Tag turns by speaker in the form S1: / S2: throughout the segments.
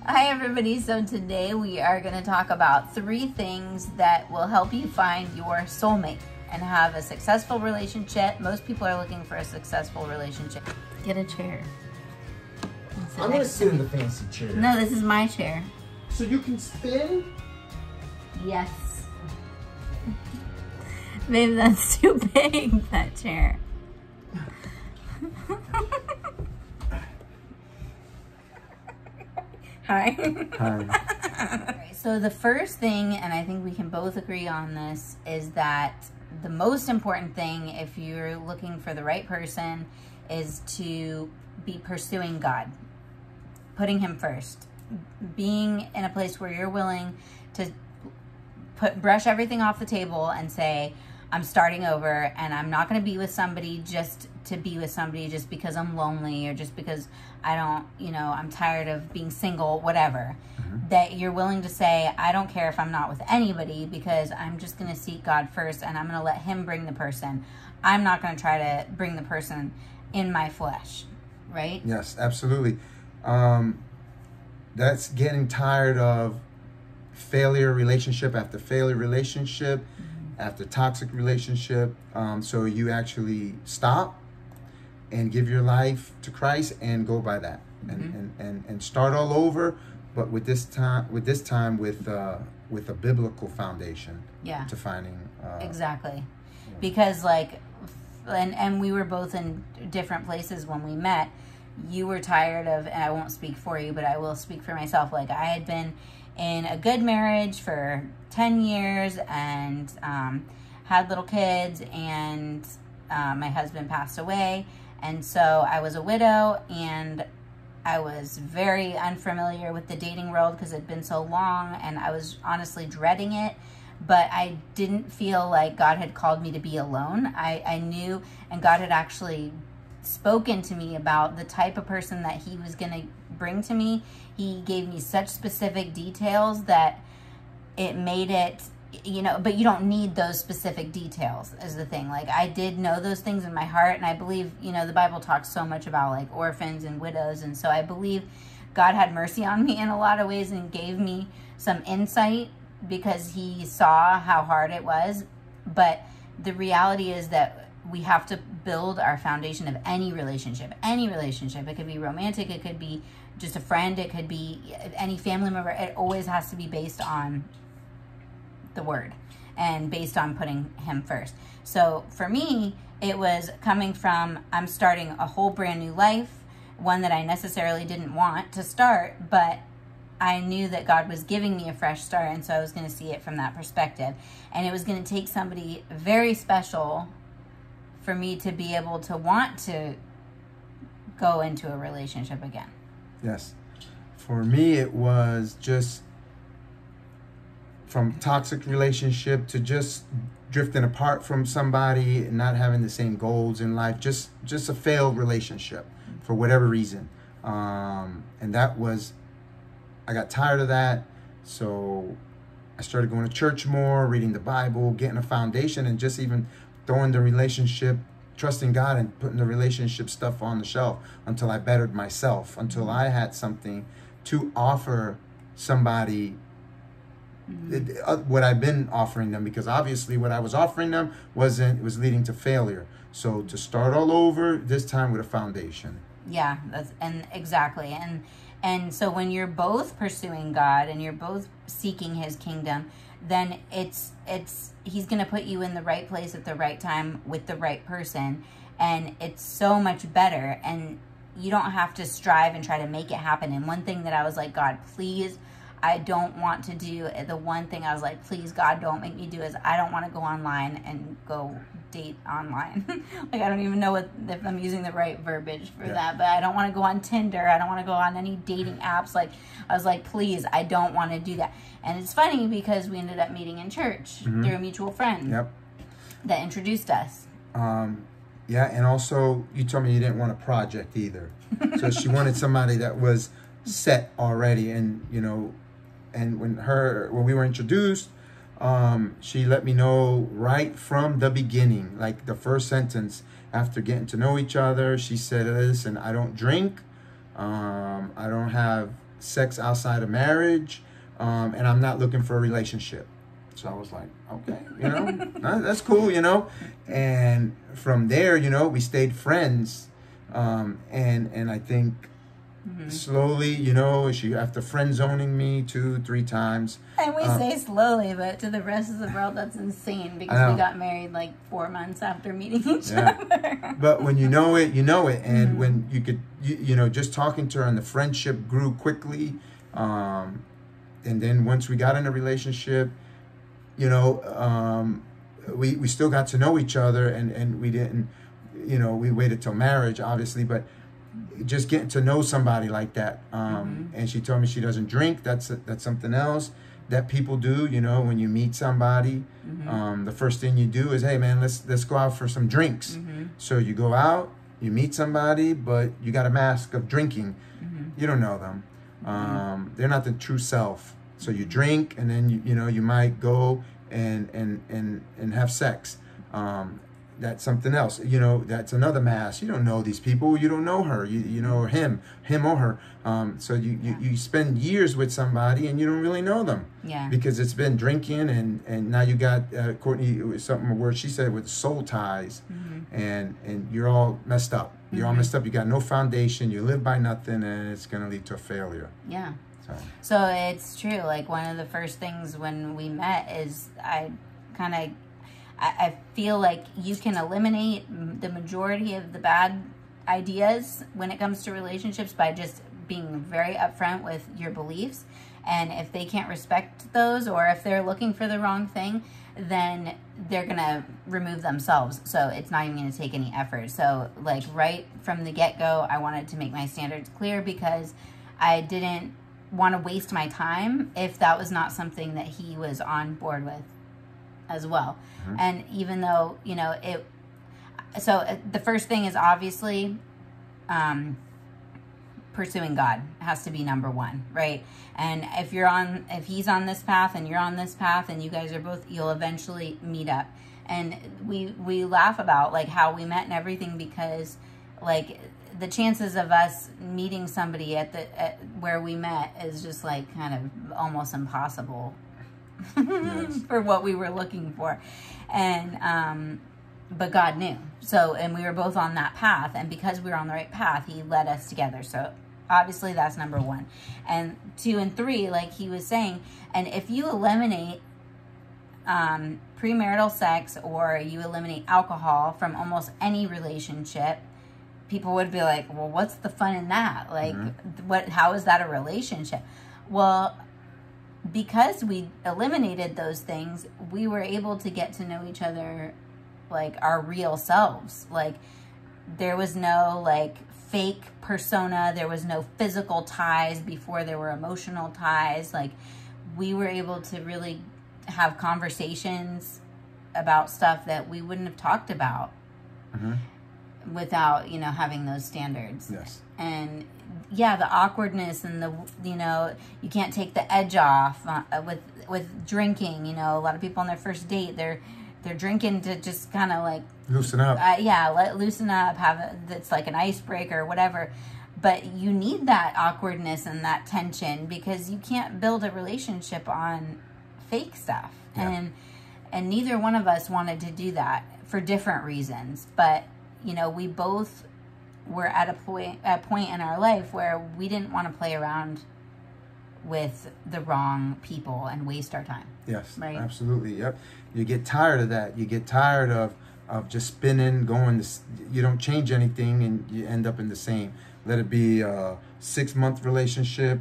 S1: Hi everybody, so today we are going to talk about 3 things that will help you find your soulmate and have a successful relationship. Most people are looking for a successful relationship. Get a chair.
S2: I'm going to sit in the fancy chair.
S1: No, this is my chair.
S2: So you can spin?
S1: Yes. Babe, that's too big, that chair. Hi. Hi. So the first thing, and I think we can both agree on this, is that the most important thing if you're looking for the right person is to be pursuing God, putting him first, being in a place where you're willing to brush everything off the table and say, I'm starting over and I'm not going to be with somebody just to be with somebody just because I'm lonely or just because I don't, I'm tired of being single, whatever. That you're willing to say, I don't care if I'm not with anybody because I'm just going to seek God first and I'm going to let him bring the person. I'm not going to try to bring the person in my flesh, right?
S2: Yes, absolutely. That's getting tired of failure relationship after failure relationship, after toxic relationship. So you actually stop and give your life to Christ and go by that and start all over, but with this time with a biblical foundation.
S1: Yeah.
S2: To finding
S1: exactly. Because and we were both in different places when we met. You were tired of, and I won't speak for you, but I will speak for myself. Like I had been in a good marriage for 10 years and had little kids, and my husband passed away. And so I was a widow, and I was very unfamiliar with the dating world because it had been so long, and I was honestly dreading it. But I didn't feel like God had called me to be alone. I knew, and God had actually spoken to me about the type of person that he was going to bring to me. He gave me such specific details that it made it, but you don't need those specific details is the thing. Like I did know those things in my heart, and I believe, the Bible talks so much about like orphans and widows, and so I believe God had mercy on me in a lot of ways and gave me some insight because he saw how hard it was. But the reality is that we have to build our foundation of any relationship. It could be romantic, it could be just a friend, it could be any family member. It always has to be based on the word and based on putting him first. So for me, it was coming from, I'm starting a whole brand new life, one that I necessarily didn't want to start, but I knew that God was giving me a fresh start, and so I was going to see it from that perspective. And it was going to take somebody very special for me to be able to want to go into a relationship again.
S2: Yes. For me, it was just from toxic relationship to just drifting apart from somebody and not having the same goals in life. Just a failed relationship for whatever reason. And that was, I got tired of that. So I started going to church more, reading the Bible, getting a foundation, and just even throwing the relationship, trusting God and putting the relationship stuff on the shelf until I bettered myself, until I had something to offer somebody what I've been offering them, because obviously what I was offering them was leading to failure. So to start all over, this time with a foundation.
S1: Yeah, exactly. And so when you're both pursuing God and you're both seeking his kingdom, then he's going to put you in the right place at the right time with the right person. And it's so much better. And you don't have to strive and try to make it happen. And one thing that I was like, God, please, I don't want to do, the one thing I was like, please, God, don't make me do is I don't want to go online and go date online. Like, I don't even know if I'm using the right verbiage for that, but I don't want to go on Tinder. I don't want to go on any dating apps. Like, I was like, please, I don't want to do that. And it's funny because we ended up meeting in church through a mutual friend that introduced us.
S2: Yeah, and also you told me you didn't want a project either. So she wanted somebody that was set already, and and when we were introduced, she let me know right from the beginning, like the first sentence after getting to know each other. She said, listen, I don't drink, I don't have sex outside of marriage, and I'm not looking for a relationship. So I was like, okay, that's cool, And from there, we stayed friends. And I think slowly, she, after friend zoning me 2-3 times.
S1: And we say slowly, but to the rest of the world, that's insane because we got married like 4 months after meeting each other.
S2: But when you know it, you know it. And when you could, just talking to her and the friendship grew quickly. And then once we got in a relationship, we still got to know each other, and we didn't, we waited till marriage, obviously, but just getting to know somebody like that. And she told me she doesn't drink. That's something else that people do. When you meet somebody, the first thing you do is, hey man, let's go out for some drinks. So you go out, you meet somebody, but you got a mask of drinking. You don't know them. They're not the true self. So you drink, and then you might go and have sex. That's something else. That's another mask. You don't know these people. You don't know her. You know him or her. So you spend years with somebody and you don't really know them.
S1: Yeah. Because
S2: it's been drinking, and now you got Courtney, a word she said, with soul ties, and you're all messed up. You're all messed up. You got no foundation. You live by nothing, and it's going to lead to a failure.
S1: Yeah. So it's true. Like, one of the first things when we met is I feel like you can eliminate the majority of the bad ideas when it comes to relationships by just being very upfront with your beliefs. And if they can't respect those, or if they're looking for the wrong thing, then they're going to remove themselves. So it's not even going to take any effort. So like right from the get-go, I wanted to make my standards clear because I didn't want to waste my time if that was not something that he was on board with as well. And even though, the first thing is obviously pursuing God has to be number one, right? And if he's on this path and you're on this path and you guys are both, you'll eventually meet up. And we laugh about like how we met and everything, because like the chances of us meeting somebody at where we met is just like kind of almost impossible for what we were looking for. And but God knew. So, and we were both on that path, and because we were on the right path, he led us together. So obviously that's number one. And 2 and 3, like he was saying, and if you eliminate premarital sex, or you eliminate alcohol from almost any relationship, people would be like, well, what's the fun in that? Like, how is that a relationship? Well, because we eliminated those things, we were able to get to know each other like our real selves. Like, there was no like fake persona. There was no physical ties before there were emotional ties. Like, we were able to really have conversations about stuff that we wouldn't have talked about without, having those standards.
S2: Yes. And
S1: yeah, the awkwardness and the, you can't take the edge off with drinking. A lot of people on their first date, they're drinking to just kind of like
S2: loosen up.
S1: Loosen up. It's like an icebreaker or whatever. But you need that awkwardness and that tension, because you can't build a relationship on fake stuff. Yeah. And neither one of us wanted to do that for different reasons. But we both were at a point in our life where we didn't want to play around with the wrong people and waste our time.
S2: Yes,
S1: right? Absolutely.
S2: Yep. You get tired of that. You get tired of just spinning, going. You don't change anything, and you end up in the same. Let it be a 6-month relationship,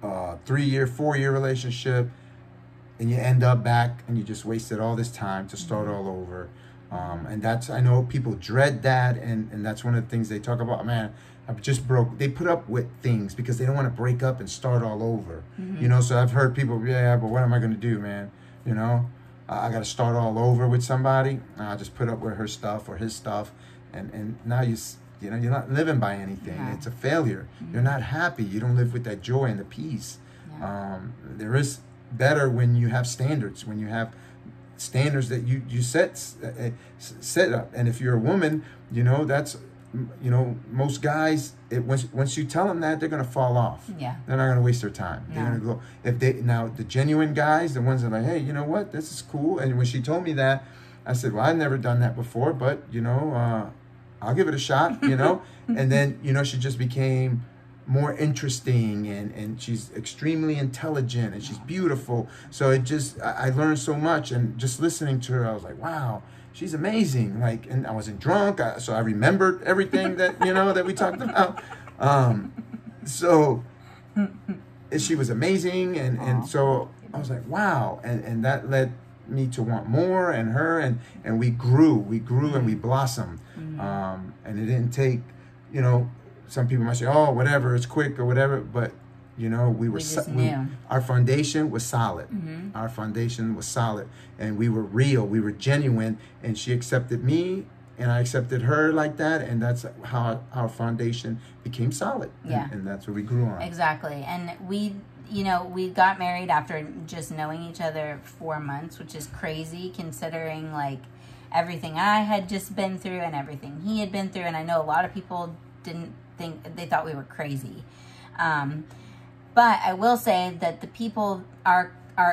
S2: 3-year, 4-year relationship, and you end up back, and you just wasted all this time to start all over. And I know people dread that, and that's one of the things they talk about. Man, I just broke. They put up with things because they don't want to break up and start all over. So I've heard people, but what am I going to do, man? I got to start all over with somebody. I just put up with her stuff or his stuff, and now you're not living by anything. Yeah. It's a failure. You're not happy. You don't live with that joy and the peace. Yeah. There is better when you have standards, when you have standards that you set up. And if you're a woman, that's you know, most guys, once you tell them that, they're going to fall off.
S1: Yeah.
S2: They're not going to waste their time. They're going to go, now the genuine guys, the ones that are like, hey, you know what, this is cool. And when she told me that, I said, well, I've never done that before, but, you know, I'll give it a shot, you know. And then, you know, she just became more interesting, and she's extremely intelligent, and she's beautiful. So it just, I learned so much, and just listening to her, I was like, wow, she's amazing. Like, and I wasn't drunk, so I remembered everything that, you know, that we talked about. So she was amazing, and so I was like, wow, and that led me to want more, and her, and we grew and we blossomed. And it didn't take, you know, some people might say, oh, whatever, it's quick or whatever, but you know, our foundation was solid. Our foundation was solid, and we were real, we were genuine, and she accepted me, and I accepted her like that, and that's how our foundation became solid.
S1: Yeah.
S2: And that's what we grew on.
S1: Exactly. And we got married after just knowing each other 4 months, which is crazy considering like everything I had just been through and everything he had been through. And I know a lot of people they thought we were crazy. But I will say that the people, our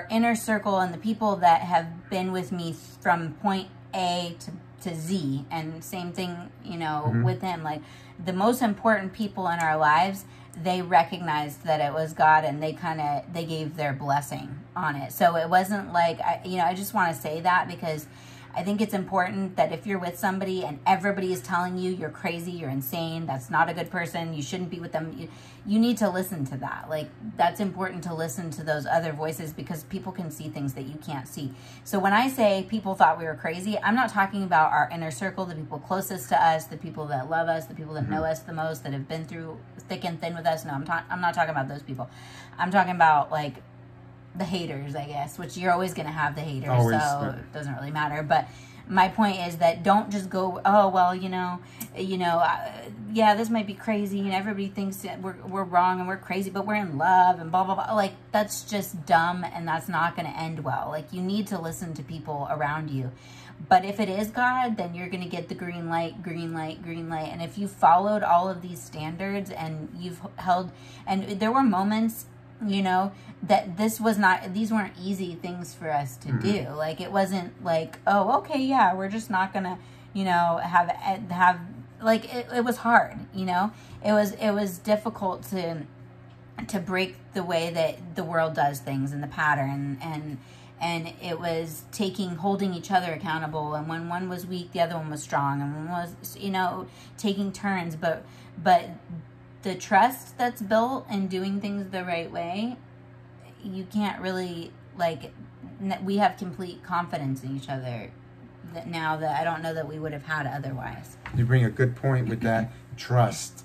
S1: inner circle, and the people that have been with me from point A to Z, and same thing, you know, with him, like the most important people in our lives, they recognized that it was God, and they gave their blessing on it. So it wasn't like, I just want to say that because I think it's important that if you're with somebody and everybody is telling you you're crazy, you're insane, that's not a good person, you shouldn't be with them, you need to listen to that. Like, that's important to listen to those other voices, because people can see things that you can't see. So when I say people thought we were crazy, I'm not talking about our inner circle, the people closest to us, the people that love us, the people that know us the most, that have been through thick and thin with us. No, I'm not talking about those people. I'm talking about, like, the haters, I guess, which you're always going to have the haters, so it doesn't really matter. But my point is that don't just go, oh, well, yeah, this might be crazy, and everybody thinks that we're wrong and we're crazy, but we're in love and blah, blah, blah. Like, that's just dumb, and that's not going to end well. Like, you need to listen to people around you. But if it is God, then you're going to get the green light, green light, green light. And if you followed all of these standards and you've held, and there were moments, you know, that these weren't easy things for us to do. Like, it wasn't like, oh, okay, yeah, we're just not gonna, you know, have like, it was hard, you know, it was difficult to break the way that the world does things and the pattern, and it was holding each other accountable, and when one was weak, the other one was strong, and one was, you know, taking turns, but the trust that's built in doing things the right way, you can't really, like, we have complete confidence in each other that now that I don't know that we would have had otherwise.
S2: You bring a good point with that. Trust,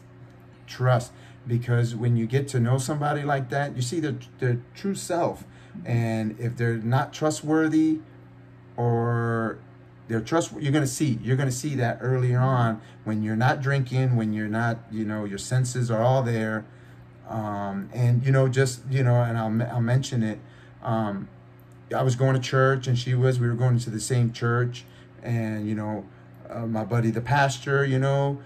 S2: because when you get to know somebody like that, you see their true self, and if they're not trustworthy or you're going to see that earlier on when you're not drinking, when you're not, you know, your senses are all there. And, you know, just, you know, and I'll mention it. I was going to church, and we were going to the same church, and, you know, my buddy, the pastor, you know,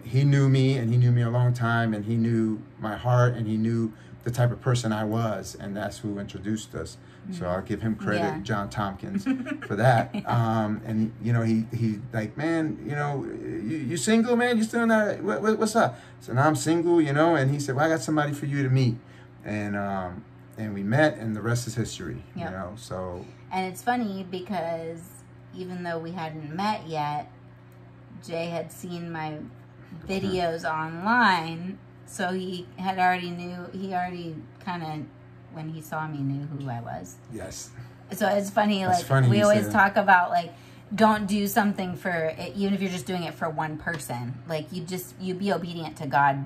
S2: he knew me, and he knew me a long time, and he knew my heart, and he knew the type of person I was, and that's who introduced us. So I'll give him credit, John Tompkins, for that. And, you know, he like, man, you know, you single, man? You still not, what's up? So now I'm single, you know, and he said, well, I got somebody for you to meet. And we met, and the rest is history, you know, so. And
S1: it's funny because even though we hadn't met yet, Jay had seen my videos online, so he already kind of, when he saw me, knew who I was.
S2: Yes.
S1: So it's funny, we always talk about, like, don't do something even if you're just doing it for one person. Like, you be obedient to God,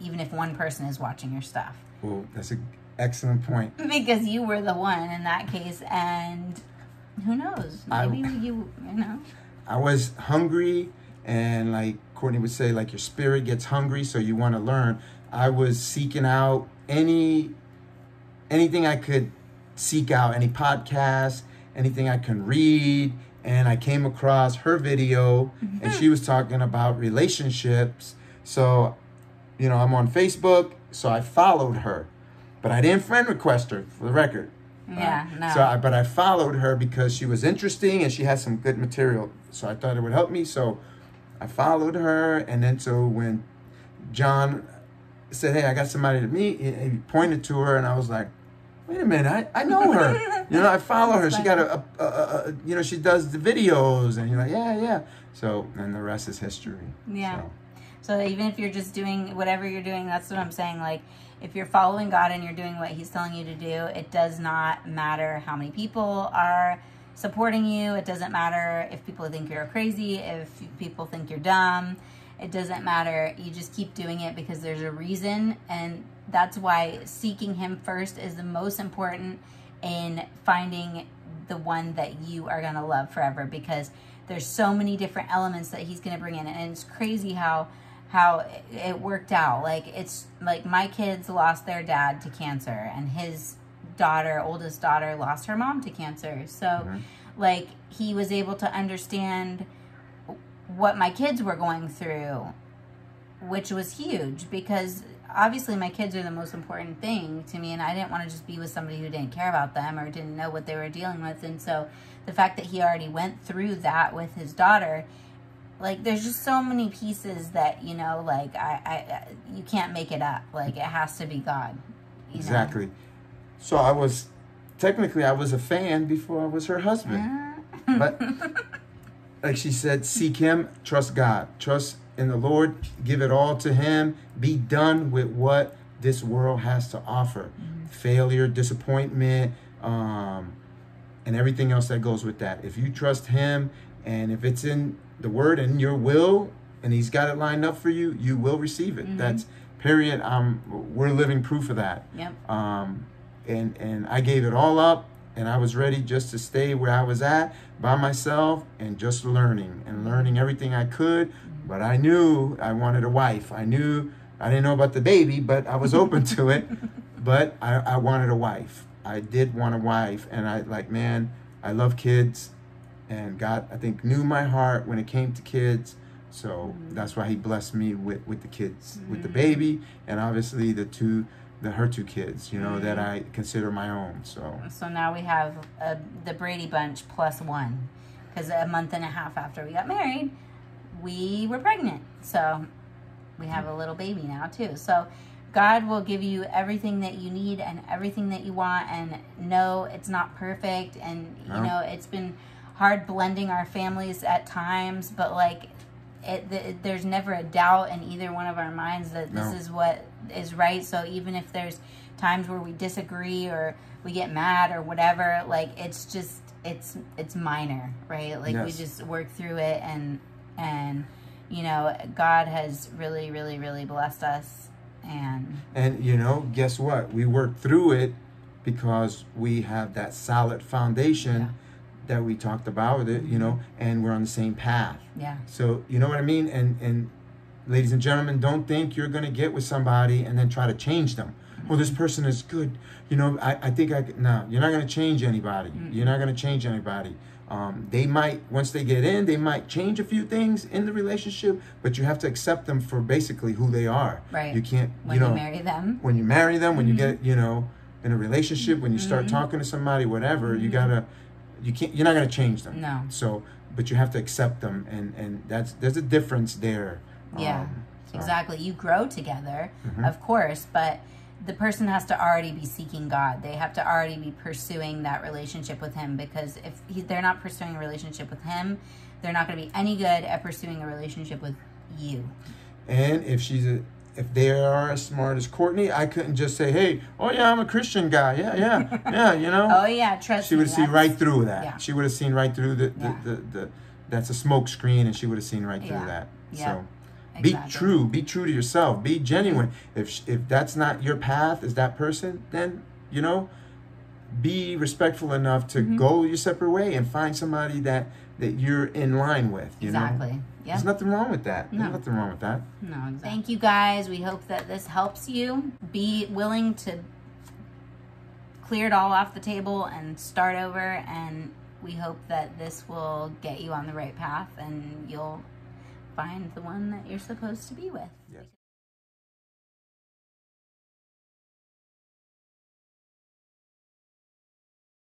S1: even if one person is watching your stuff.
S2: Well, that's an excellent point.
S1: Because you were the one in that case, and who knows? Maybe you know.
S2: I was hungry, and like Courtney would say, like, your spirit gets hungry, so you want to learn. I was seeking out anything I could seek out, any podcast, anything I can read, and I came across her video, and she was talking about relationships. So, you know, I'm on Facebook, so I followed her, but I didn't friend request her, for the record.
S1: Yeah, no.
S2: But I followed her because she was interesting and she had some good material. So I thought it would help me. So I followed her, and then so when John said, "Hey, I got somebody to meet," he pointed to her, and I was like, "Wait a minute, I know her. You know, I follow her. She got a you know, she does the videos," and you're like, "Yeah." So, and the rest is history.
S1: Yeah. So even if you're just doing whatever you're doing, that's what I'm saying. Like, if you're following God and you're doing what He's telling you to do, it does not matter how many people are supporting you. It doesn't matter if people think you're crazy, if people think you're dumb. It doesn't matter. You just keep doing it because there's a reason. And that's why seeking Him first is the most important in finding the one that you are going to love forever, because there's so many different elements that He's going to bring in. And it's crazy how it worked out. Like, it's like my kids lost their dad to cancer, and his oldest daughter, lost her mom to cancer. So like, He was able to understand what my kids were going through, which was huge, because obviously my kids are the most important thing to me, and I didn't want to just be with somebody who didn't care about them or didn't know what they were dealing with. And so the fact that He already went through that with his daughter, like, there's just so many pieces that, you know, like, you can't make it up. Like, it has to be God.
S2: Exactly. So I was a fan before I was her husband. But like she said, seek Him, trust God, trust in the Lord, give it all to Him, be done with what this world has to offer. Failure, disappointment, and everything else that goes with that. If you trust Him, and if it's in the Word and your will, and He's got it lined up for you, you will receive it. That's period. We're living proof of that.
S1: Yep.
S2: And I gave it all up, and I was ready just to stay where I was at by myself and just learning everything I could. But I knew I wanted a wife. I didn't know about the baby, but I was open to it. But I wanted a wife. I did want a wife, and I love kids. And God, I think, knew my heart when it came to kids. So that's why He blessed me with the kids, with the baby, and obviously her two kids, you know, that I consider my own. So
S1: now we have the Brady Bunch plus one, because a month and a half after we got married, we were pregnant. So we have a little baby now too. So God will give you everything that you need and everything that you want. And no, it's not perfect. And, you know, it's been hard blending our families at times, but like, there's never a doubt in either one of our minds that this is what is right. So even if there's times where we disagree or we get mad or whatever, like, it's just, it's minor, right? Like, we just work through it, and you know, God has really, really, really blessed us. And
S2: you know, guess what? We work through it because we have that solid foundation that we talked about, you know, and we're on the same path.
S1: Yeah.
S2: So, you know what I mean? And ladies and gentlemen, don't think you're going to get with somebody and then try to change them. Well, this person is good. You know, I think no, you're not going to change anybody. You're not going to change anybody. They might, once they get in, they might change a few things in the relationship, but you have to accept them for basically who they are.
S1: Right.
S2: You can't,
S1: when you marry them.
S2: When you marry them, when you get, you know, in a relationship, when you start talking to somebody, whatever, you're not going to change them.
S1: No.
S2: So, but you have to accept them, and there's a difference there.
S1: Yeah, exactly. You grow together, of course, but the person has to already be seeking God. They have to already be pursuing that relationship with Him, because if they're not pursuing a relationship with Him, they're not going to be any good at pursuing a relationship with you.
S2: And if they are as smart as Courtney, I couldn't just say, "Hey, oh yeah, I'm a Christian guy. Yeah, you know."
S1: Oh yeah, trust me.
S2: She would have seen right through that.
S1: Yeah.
S2: She would have seen right through the that's a smoke screen, and she would have seen right through that.
S1: Yeah.
S2: So
S1: Exactly.
S2: be true to yourself, be genuine. If that's not your path, is that person, then, you know, be respectful enough to go your separate way and find somebody that you're in line with. You
S1: Exactly.
S2: know?
S1: Yeah.
S2: There's nothing wrong with that.
S1: No.
S2: There's nothing wrong with that.
S1: No, exactly. Thank you guys. We hope that this helps you. Be willing to clear it all off the table and start over, and we hope that this will get you on the right path and you'll find the one that you're supposed to be with.
S2: Yes.